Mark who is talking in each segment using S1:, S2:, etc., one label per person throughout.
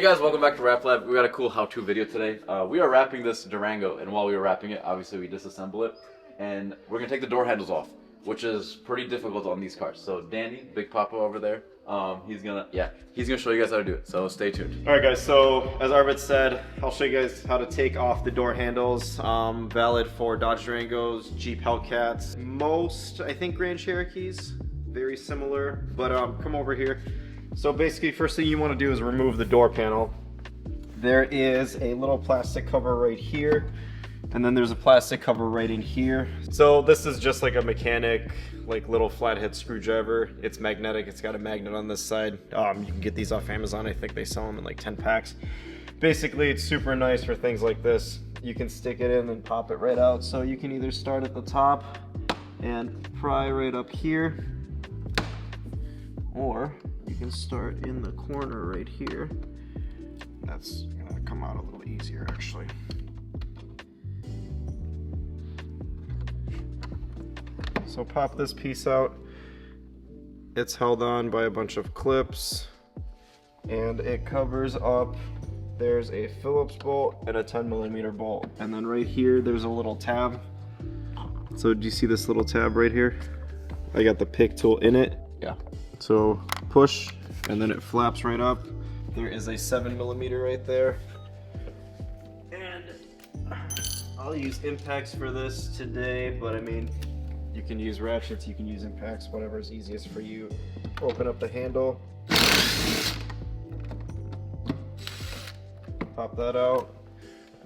S1: Hey guys, welcome back to Wrap Lab. We got a cool how-to video today. We are wrapping this Durango, and while we were wrapping it, obviously we disassemble it, and we're gonna take the door handles off, which is pretty difficult on these cars. So Danny, Big Papa over there, he's gonna show you guys how to do it. So stay tuned.
S2: All right, guys. So as Arbit said, I'll show you guys how to take off the door handles. Valid for Dodge Durangos, Jeep Hellcats, most I think Grand Cherokees, very similar. But come over here. So basically, first thing you want to do is remove the door panel. There is a little plastic cover right here, and then there's a plastic cover right in here. So this is just like a mechanic, like little flathead screwdriver. It's magnetic. It's got a magnet on this side. You can get these off Amazon. I think they sell them in like 10 packs. Basically, it's super nice for things like this. You can stick it in and pop it right out. So you can either start at the top and pry right up here, or you can start in the corner right here. That's gonna come out a little easier actually. So pop this piece out. It's held on by a bunch of clips and it covers up. There's a Phillips bolt and a 10mm bolt. And then right here, there's a little tab. So do you see this little tab right here? I got the pick tool in it.
S1: Yeah.
S2: So push and then it flaps right up. There is a 7mm right there. And I'll use impacts for this today, but I mean, you can use ratchets, you can use impacts, whatever is easiest for you. Open up the handle. Pop that out.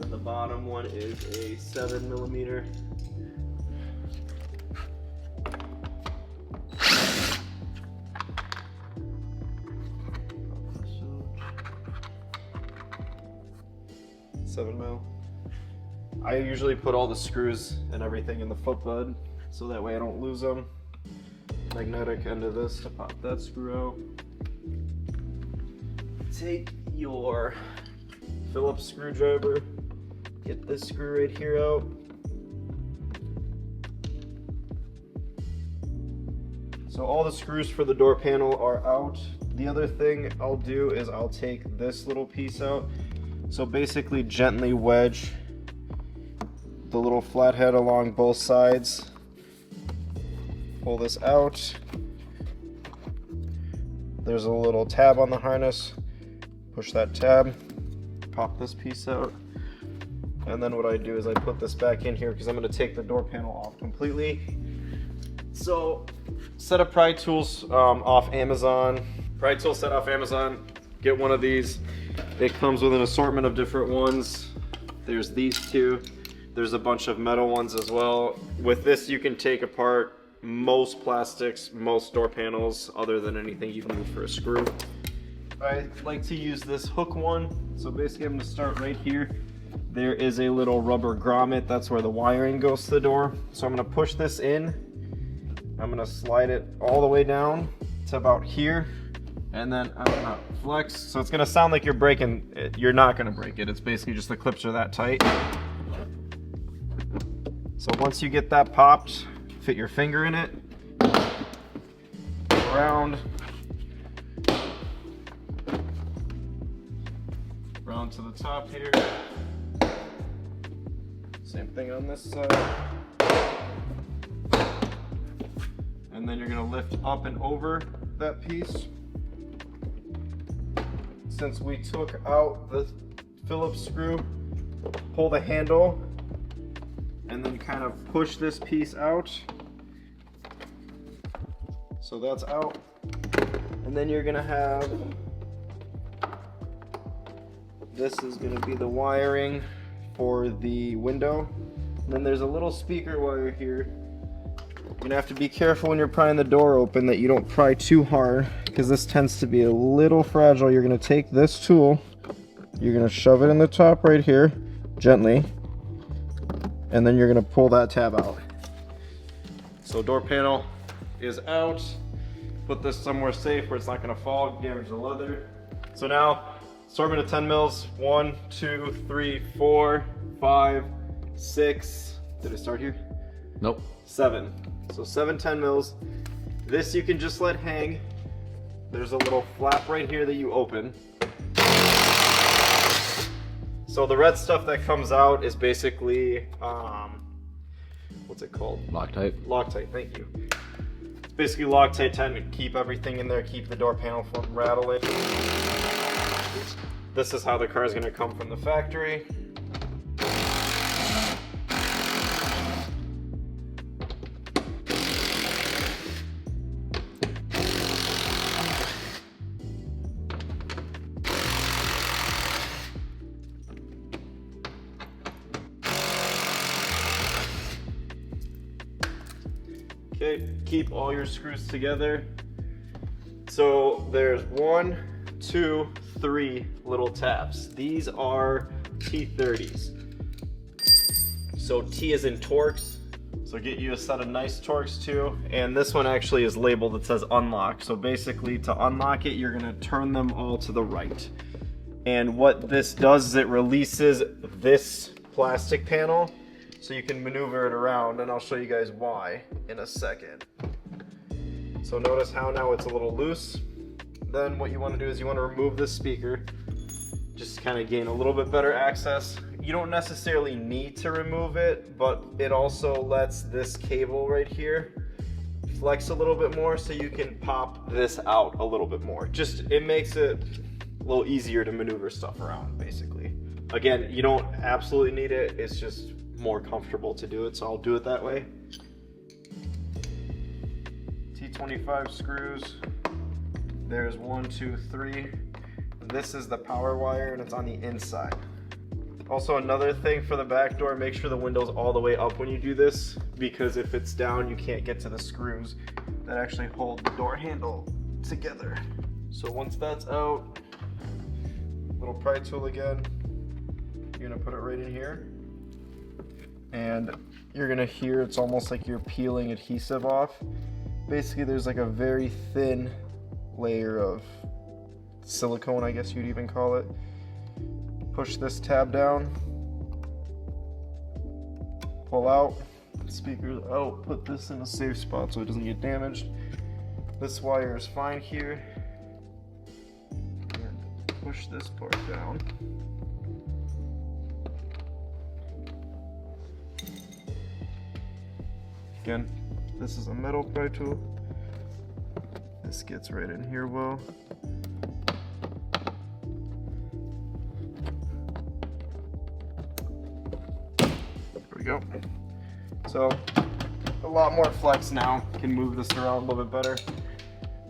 S2: And the bottom one is a 7mm. I usually put all the screws and everything in the footbed so that way I don't lose them. Magnetic end of this to pop that screw out. Take your Phillips screwdriver, get this screw right here out. So all the screws for the door panel are out. The other thing I'll do is I'll take this little piece out. So basically gently wedge the little flathead along both sides. Pull this out. There's a little tab on the harness. Push that tab, pop this piece out. And then what I do is I put this back in here because I'm going to take the door panel off completely. So set of pry tools off Amazon. Pry tool set off Amazon. Get one of these. It comes with an assortment of different ones. There's these two. There's a bunch of metal ones as well. With this, you can take apart most plastics, most door panels, other than anything you need for a screw. I like to use this hook one. So basically, I'm going to start right here. There is a little rubber grommet. That's where the wiring goes to the door. So I'm going to push this in. I'm going to slide it all the way down to about here. And then I'm gonna flex. So it's gonna sound like you're breaking it. You're not gonna break it. It's basically just the clips are that tight. So once you get that popped, fit your finger in it, around to the top here. Same thing on this side. And then you're gonna lift up and over that piece. Since we took out the Phillips screw, pull the handle and then kind of push this piece out. So that's out. And then you're gonna have, this is gonna be the wiring for the window. And then there's a little speaker wire here. You're gonna have to be careful when you're prying the door open that you don't pry too hard, because this tends to be a little fragile. You're gonna take this tool, you're gonna shove it in the top right here, gently, and then you're gonna pull that tab out. So door panel is out. Put this somewhere safe where it's not gonna fall, damage the leather. So now, assortment of 10 mils, 1, 2, 3, 4, 5, 6. Did it start here?
S1: Nope.
S2: 7. So 7 10 mils. This you can just let hang. There's a little flap right here that you open. So the red stuff that comes out is basically, what's it called?
S1: Loctite.
S2: Loctite, thank you. It's basically Loctite to keep everything in there, keep the door panel from rattling. This is how the car is going to come from the factory. Okay, keep all your screws together. So there's 1, 2, 3 little tabs. These are T30s. So T is in Torx. So get you a set of nice Torx too. And this one actually is labeled, it says unlock. So basically to unlock it, you're gonna turn them all to the right. And what this does is it releases this plastic panel so you can maneuver it around, and I'll show you guys why in a second. So notice how now it's a little loose. Then what you want to do is you want to remove this speaker, just kind of gain a little bit better access. You don't necessarily need to remove it, but it also lets this cable right here flex a little bit more so you can pop this out a little bit more. Just, it makes it a little easier to maneuver stuff around, basically. Again, you don't absolutely need it, it's just more comfortable to do it, so I'll do it that way. T25 screws. There's 1, 2, 3. This is the power wire and it's on the inside. Also, another thing for the back door, make sure the window's all the way up when you do this, because if it's down you can't get to the screws that actually hold the door handle together. So once that's out, little pry tool again, you're gonna put it right in here. And you're gonna hear it's almost like you're peeling adhesive off. Basically there's like a very thin layer of silicone, I guess you'd even call it. Push this tab down, pull out, speakers out, put this in a safe spot so it doesn't get damaged. This wire is fine here. And push this part down. Again, this is a metal pry tool. This gets right in here well. There we go. So, a lot more flex now. Can move this around a little bit better.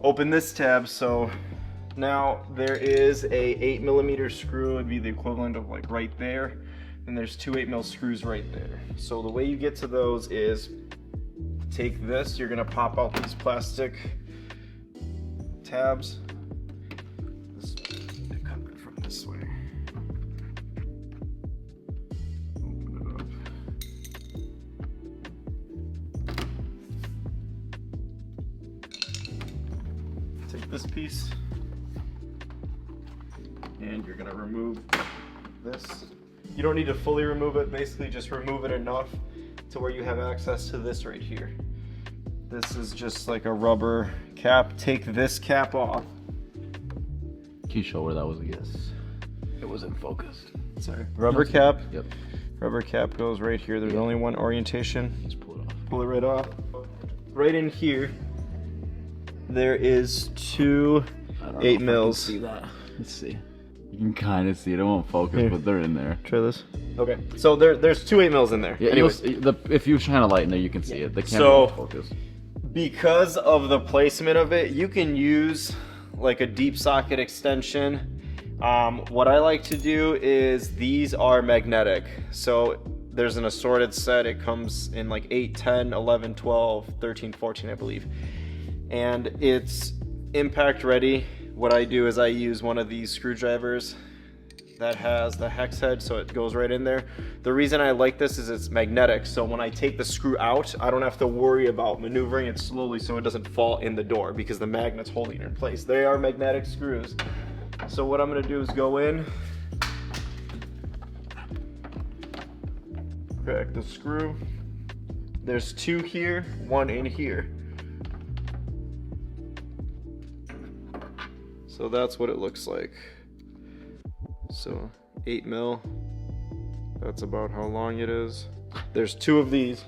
S2: Open this tab, so now there is a 8mm screw. It'd be the equivalent of like right there. And there's 2 8mm screws right there. So the way you get to those is take this, you're gonna pop out these plastic tabs. They're coming from this way. Open it up. Take this piece, and you're gonna remove this. You don't need to fully remove it, basically just remove it enough to where you have access to this right here. This is just like a rubber cap. Take this cap off.
S1: Can you show where that was? Yes. It was in focus.
S2: Sorry. Rubber cap.
S1: Yep.
S2: Rubber cap goes right here. There's only one orientation.
S1: Just pull it off.
S2: Pull it right off. Right in here, there is 2 8mm.
S1: See that? Let's see. You can kind of see it. It won't focus,
S2: Here.
S1: but they're in there.
S2: Try this. Okay. So there's 2 8mm in there.
S1: Yeah.
S2: Anyways.
S1: If you shine a light in there, you can see it. The camera
S2: So-
S1: won't focus.
S2: Because of the placement of it, you can use like a deep socket extension. What I like to do is these are magnetic. So there's an assorted set. It comes in like 8, 10, 11, 12, 13, 14, I believe. And it's impact ready. What I do is I use one of these screwdrivers that has the hex head, so it goes right in there. The reason I like this is it's magnetic, so when I take the screw out, I don't have to worry about maneuvering it slowly so it doesn't fall in the door because the magnet's holding it in place. They are magnetic screws. So what I'm gonna do is go in, crack the screw. There's 2 here, 1 in here. So that's what it looks like. So 8mm That's about how long it is. There's 2 of these.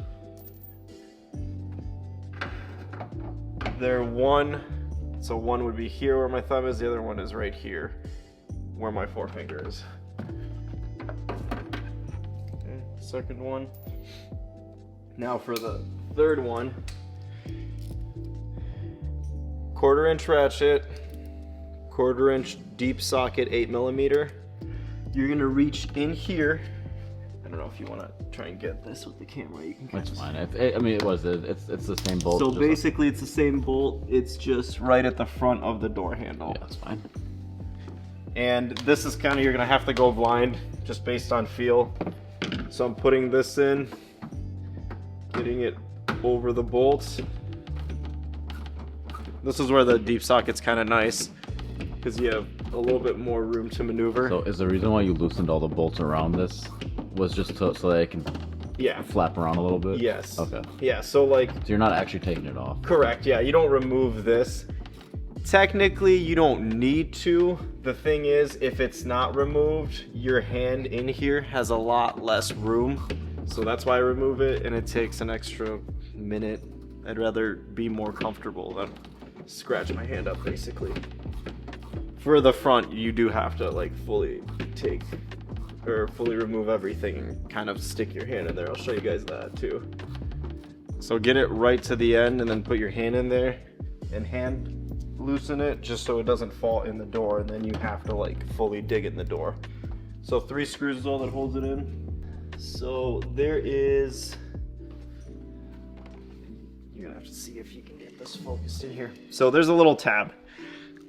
S2: They're one, so one would be here where my thumb is, the other one is right here where my forefinger is. Okay, second one. Now for the third one, 1/4 inch ratchet, 1/4 inch deep socket 8mm. You're gonna reach in here. I don't know if you want to try and get this with the camera. You can.
S1: That's fine. I mean, it's the same bolt.
S2: So basically, it's the same bolt. It's just right at the front of the door handle.
S1: Yeah, that's fine.
S2: And this is kind of, you're gonna have to go blind just based on feel. So I'm putting this in, getting it over the bolts. This is where the deep socket's kind of nice because you have a little bit more room to maneuver.
S1: So is the reason why you loosened all the bolts around this was just so that it can flap around a little bit?
S2: Yes.
S1: Okay.
S2: Yeah, so like...
S1: So you're not actually taking it off?
S2: Correct, yeah. You don't remove this. Technically, you don't need to. The thing is, if it's not removed, your hand in here has a lot less room. So that's why I remove it, and it takes an extra minute. I'd rather be more comfortable than scratch my hand up, basically. For the front, you do have to like fully remove everything and kind of stick your hand in there. I'll show you guys that too. So get it right to the end and then put your hand in there and hand loosen it just so it doesn't fall in the door, and then you have to like fully dig in the door. So 3 screws is all that holds it in. So there is, you're gonna have to see if you can get this focused in here. So there's a little tab.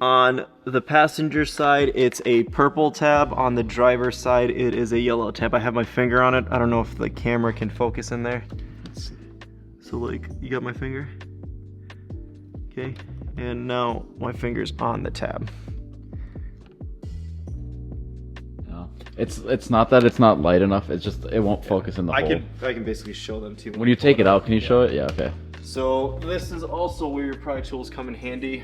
S2: On the passenger side, it's a purple tab. On the driver's side, it is a yellow tab. I have my finger on it. I don't know if the camera can focus in there. Let's see. So like, you got my finger? Okay, and now my finger's on the tab.
S1: No. It's not that it's not light enough, it's just it won't focus in the hole.
S2: I can basically show them to you.
S1: When you take it out, can you show it? Yeah, okay.
S2: So this is also where your pry tools come in handy.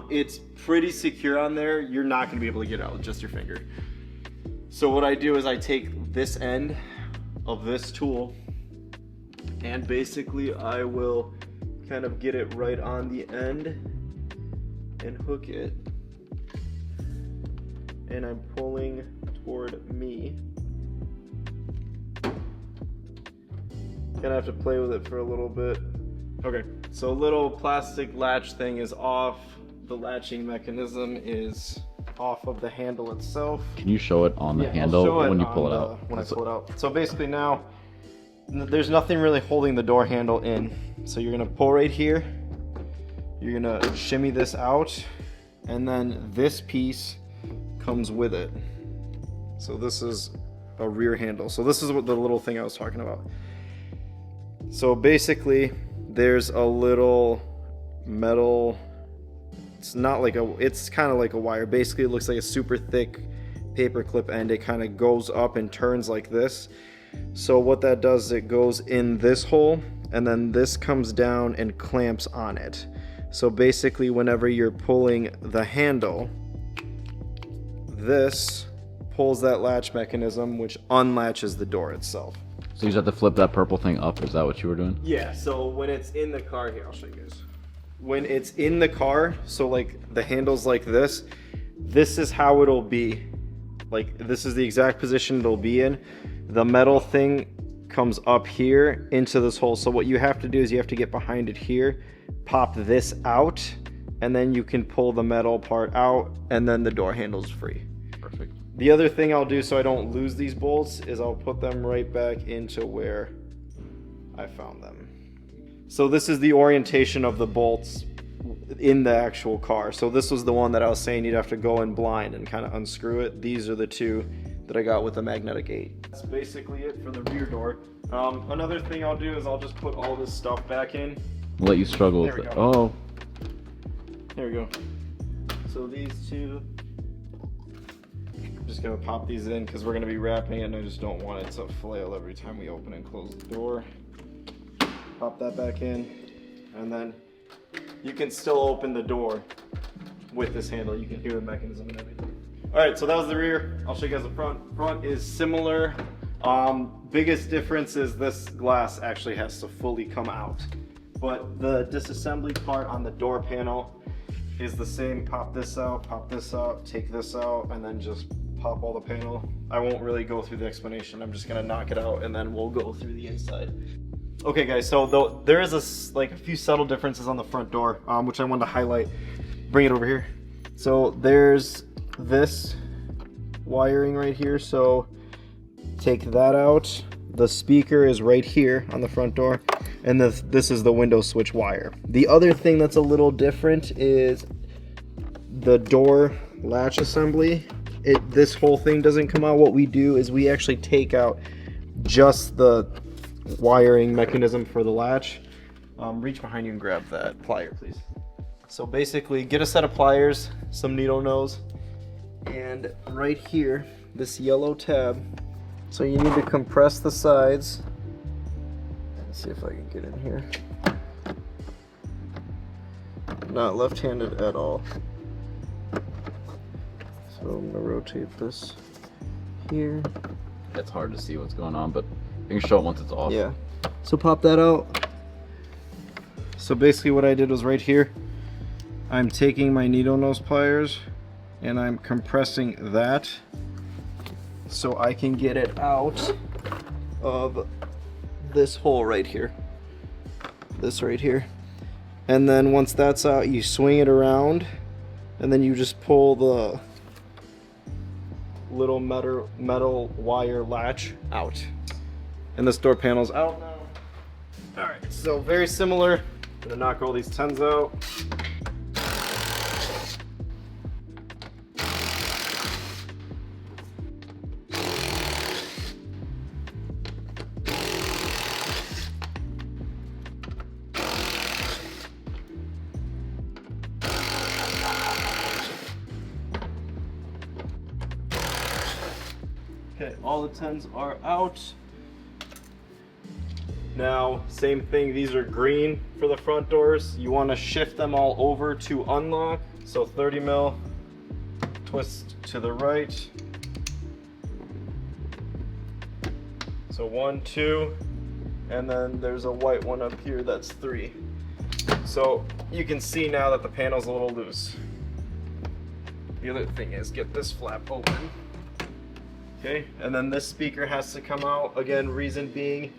S2: It's pretty secure on there. You're not gonna be able to get it out with just your finger. So what I do is I take this end of this tool and basically I will kind of get it right on the end and hook it. And I'm pulling toward me. Gonna have to play with it for a little bit. Okay, so little plastic latch thing is off. The latching mechanism is off of the handle itself.
S1: Can you show it on the handle when you pull it out?
S2: When I pull it out. So basically now, there's nothing really holding the door handle in. So you're gonna pull right here. You're gonna shimmy this out, and then this piece comes with it. So this is a rear handle. So this is what the little thing I was talking about. So basically, there's a little metal, it's kind of like a wire. Basically, it looks like a super thick paper clip end. It kind of goes up and turns like this. So what that does is it goes in this hole, and then this comes down and clamps on it. So basically, whenever you're pulling the handle, this pulls that latch mechanism, which unlatches the door itself.
S1: So you just have to flip that purple thing up, is that what you were doing?
S2: Yeah, so when it's in the car, here, I'll show you guys. When it's in the car, so like the handle's like this is how it'll be. Like, this is the exact position it'll be in. The metal thing comes up here into this hole. So what you have to do is you have to get behind it here, pop this out, and then you can pull the metal part out, and then the door handle's free.
S1: Perfect.
S2: The other thing I'll do so I don't lose these bolts is I'll put them right back into where I found them. So this is the orientation of the bolts in the actual car. So this was the one that I was saying you'd have to go in blind and kind of unscrew it. These are the 2 that I got with the magnetic 8. That's basically it for the rear door. Another thing I'll do is I'll just put all this stuff back in.
S1: I'll let you struggle with it. Oh.
S2: There we go. So these 2, I'm just gonna pop these in because we're gonna be wrapping it and I just don't want it to flail every time we open and close the door. Pop that back in, and then you can still open the door with this handle. You can hear the mechanism and everything. All right, so that was the rear. I'll show you guys the front. Front is similar. Biggest difference is this glass actually has to fully come out. But the disassembly part on the door panel is the same. Pop this out, take this out, and then just pop all the panel. I won't really go through the explanation. I'm just gonna knock it out and then we'll go through the inside. Okay guys, so there is a few subtle differences on the front door, which I wanted to highlight. Bring it over here. So there's this wiring right here, so take that out. The speaker is right here on the front door, and this is the window switch wire. The other thing that's a little different is the door latch assembly. This whole thing doesn't come out. What we do is we actually take out just the wiring mechanism for the latch. Reach behind you and grab that plier, please. So basically, get a set of pliers, some needle nose, and right here, this yellow tab. So you need to compress the sides. Let's see if I can get in here. Not left-handed at all. So I'm gonna rotate this here.
S1: It's hard to see what's going on, but you can show it once it's off.
S2: Yeah. So pop that out. So basically what I did was right here, I'm taking my needle nose pliers and I'm compressing that so I can get it out of this hole right here. This right here. And then once that's out, you swing it around and then you just pull the little metal wire latch out. And this door panel's out now. Alright, so very similar. I'm gonna knock all these 10s out. Okay, all the 10s are out. Now, same thing, these are green for the front doors. You want to shift them all over to unlock. So 30 mil, twist to the right. So 1, 2, and then there's a white one up here, that's 3. So you can see now that the panel's a little loose. The other thing is get this flap open. Okay, and then this speaker has to come out. Again, reason being,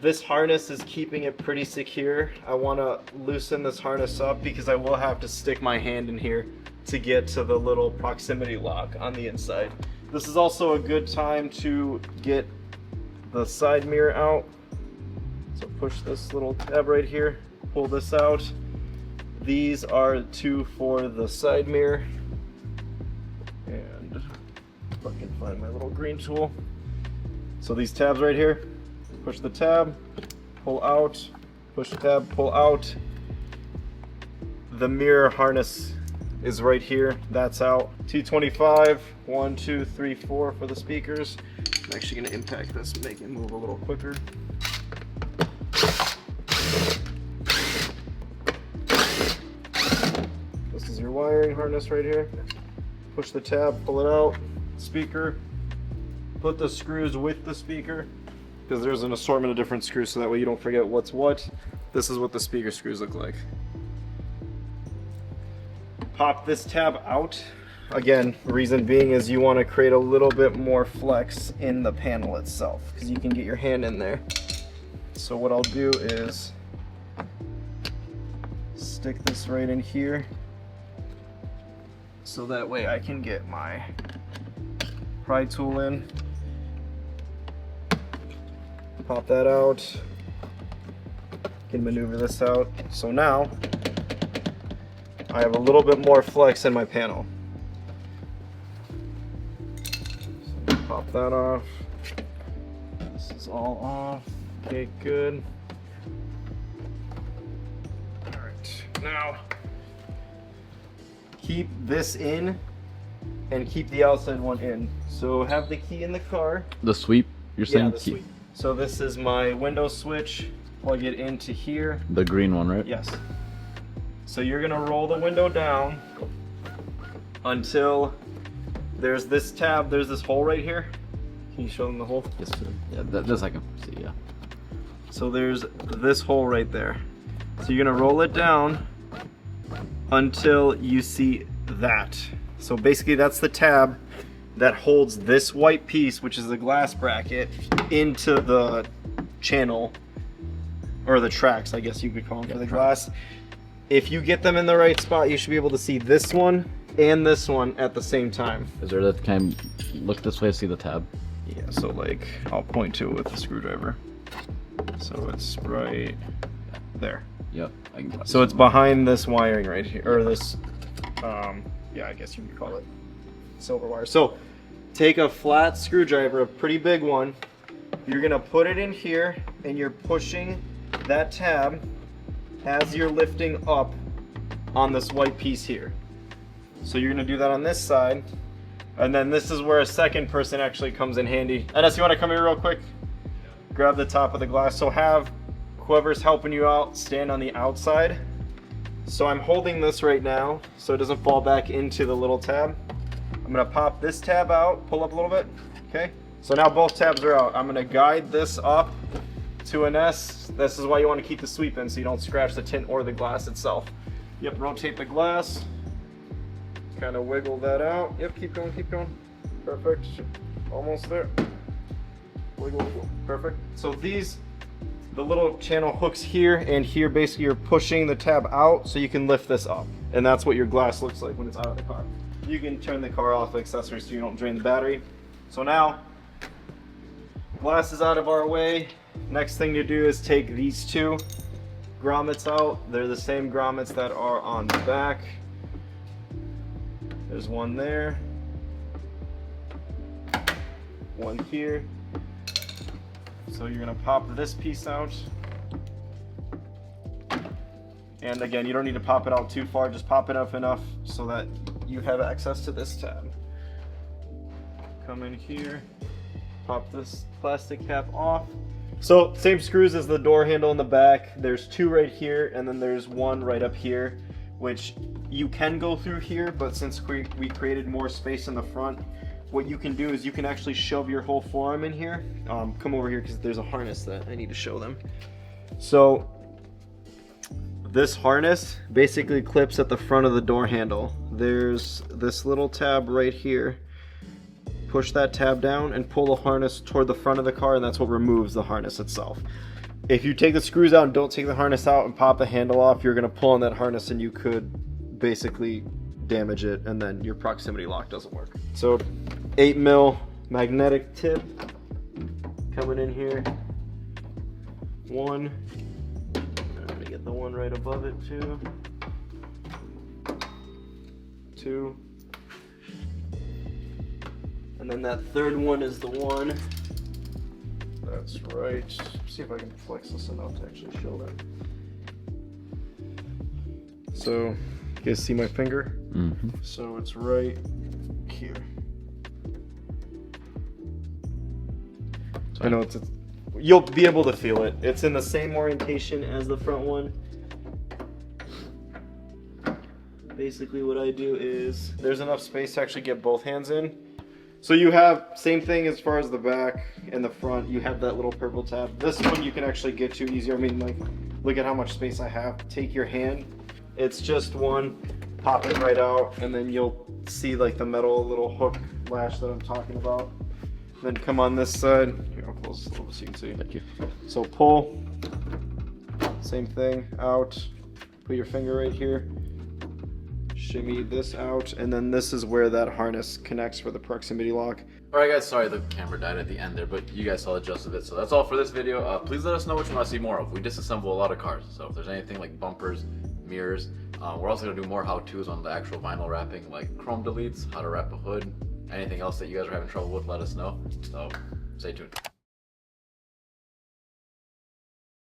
S2: this harness is keeping it pretty secure. I want to loosen this harness up because I will have to stick my hand in here to get to the little proximity lock on the inside. This is also a good time to get the side mirror out. So push this little tab right here, pull this out. These are 2 for the side mirror. And if I can find my little green tool. So these tabs right here, push the tab, pull out, push the tab, pull out. The mirror harness is right here, that's out. 225, 1, 2, 3, 4 for the speakers. I'm actually gonna impact this, make it move a little quicker. This is your wiring harness right here. Push the tab, pull it out, speaker. Put the screws with the speaker, because there's an assortment of different screws, so that way you don't forget what's what. This is what the speaker screws look like. Pop this tab out. Again, reason being is you want to create a little bit more flex in the panel itself, because you can get your hand in there. So what I'll do is stick this right in here, so that way I can get my pry tool in. Pop that out, can maneuver this out. So now I have a little bit more flex in my panel. So pop that off. This is all off. Okay, good. All right, now keep this in and keep the outside one in. So have the key in the car.
S1: The sweep, you're saying?
S2: Yeah, the sweep. So this is my window switch. Plug it into here.
S1: The green one, right?
S2: Yes. So you're gonna roll the window down until there's this tab, there's this hole right here. Can you show them the hole?
S1: Yes, sir. Yeah, this I can see, yeah.
S2: So there's this hole right there. So you're gonna roll it down until you see that. So basically that's the tab that holds this white piece, which is the glass bracket, into the channel, or the tracks, I guess you could call them, for the glass. If you get them in the right spot, you should be able to see this one and this one at the same time.
S1: Is there that kind of, look this way to see the tab?
S2: Yeah, so like, I'll point to it with the screwdriver. So it's right there.
S1: Yep.
S2: So it's behind this wiring right here, or this, yeah, I guess you could call it silver wire. So take a flat screwdriver, a pretty big one. You're gonna put it in here, and you're pushing that tab as you're lifting up on this white piece here. So you're gonna do that on this side, and then this is where a second person actually comes in handy. Ennis, you wanna come here real quick? Grab the top of the glass. So have whoever's helping you out stand on the outside. So I'm holding this right now so it doesn't fall back into the little tab. I'm gonna pop this tab out, pull up a little bit, okay? So now both tabs are out. I'm gonna guide this up to an S. This is why you wanna keep the sweep in so you don't scratch the tint or the glass itself. Yep, rotate the glass. Kind of wiggle that out. Yep, keep going, keep going. Perfect, almost there. Wiggle, wiggle, perfect. So these, the little channel hooks here and here, basically you're pushing the tab out so you can lift this up. And that's what your glass looks like when it's out of the car. You can turn the car off accessories so you don't drain the battery. So now, glass is out of our way. Next thing to do is take these two grommets out. They're the same grommets that are on the back. There's one there. One here. So you're gonna pop this piece out. And again, you don't need to pop it out too far, just pop it up enough so that you have access to this tab. Come in here, pop this plastic cap off. So same screws as the door handle in the back. There's two right here, and then there's one right up here, which you can go through here, but since we created more space in the front, what you can do is you can actually shove your whole forearm in here. Come over here because there's a harness that I need to show them. So this harness basically clips at the front of the door handle. There's this little tab right here. Push that tab down and pull the harness toward the front of the car, and that's what removes the harness itself. If you take the screws out and don't take the harness out and pop the handle off, you're gonna pull on that harness and you could basically damage it, and then your proximity lock doesn't work. So 8mm magnetic tip coming in here. One. I'm gonna get the one right above it too. Two. And then that third one is the one. That's right. See if I can flex this enough to actually show that. So, you guys see my finger? Mm-hmm. So it's right here. I know it's you'll be able to feel it. It's in the same orientation as the front one. Basically what I do is, there's enough space to actually get both hands in. So you have, same thing as far as the back and the front, you have that little purple tab. This one you can actually get to easier. I mean, like, look at how much space I have. Take your hand, it's just one, pop it right out, and then you'll see like the metal little hook lash that I'm talking about. Then come on this side. Here, I'll close this a little bit so you can see.
S1: Thank you.
S2: So pull, same thing, out, put your finger right here. Shimmy this out, and then this is where that harness connects for the proximity lock.
S1: Alright guys, sorry the camera died at the end there, but you guys saw the gist of it. So that's all for this video. Please let us know what you want to see more of. We disassemble a lot of cars, so if there's anything like bumpers, mirrors, we're also going to do more how-tos on the actual vinyl wrapping, like chrome deletes, how to wrap a hood, anything else that you guys are having trouble with, let us know. So stay tuned.